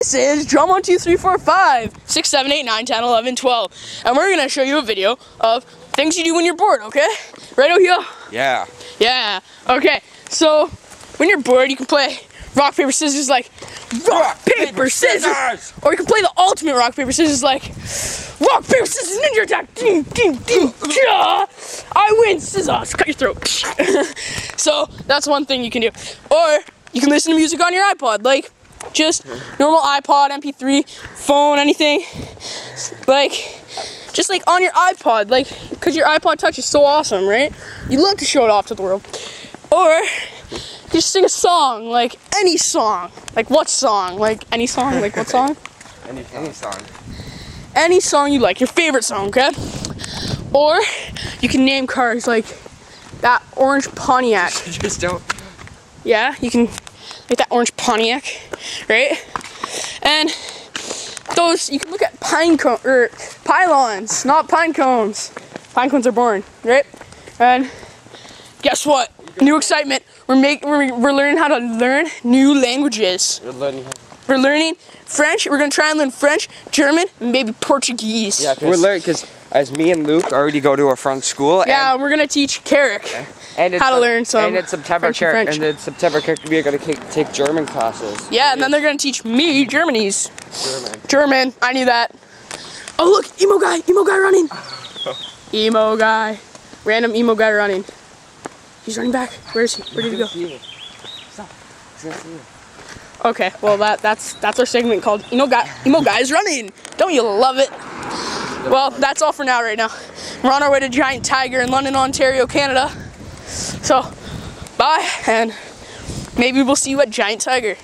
This is drum 1, 2, 3, 4, 5, 6, 7, 8, 9, 10, 11, 12. And we're gonna show you a video of things you do when you're bored, okay? Right out here? Yeah. Yeah. Okay, so when you're bored, you can play rock, paper, scissors like rock, paper, scissors. Or you can play the ultimate rock, paper, scissors like rock, paper, scissors, ninja attack. Ding, ding, ding, I win, scissors, cut your throat. So that's one thing you can do. Or you can listen to music on your iPod, like just normal iPod, MP3, phone, anything. Like, just like on your iPod, like, because your iPod Touch is so awesome, right? You love to show it off to the world. Or just sing a song, like any song. Like what song? Like any song? Like what song? Any song. Any song you like, your favorite song, okay? Or you can name cars like that orange Pontiac. Just don't. Yeah, you can, like that orange Pontiac, right? And those, you can look at pylons, not pine cones. Pine cones are boring, right? And guess what? New excitement. We're learning how to learn new languages. We're learning French. We're gonna try and learn French, German, and maybe Portuguese. Yeah, we're learning because as me and Luke already go to a French school. Yeah, and we're gonna teach Carrick how to learn some. And in September, French. we're gonna take German classes. Yeah, and then they're gonna teach me German. I knew that. Oh look, emo guy running. Emo guy, random emo guy running. He's running back. Where is he? Where did he go? Stop. He's gonna see you. Okay, well that's our segment called Emo Guys Running. Don't you love it? Well, that's all for now right now. We're on our way to Giant Tiger in London, Ontario, Canada. So, bye, and maybe we'll see you at Giant Tiger.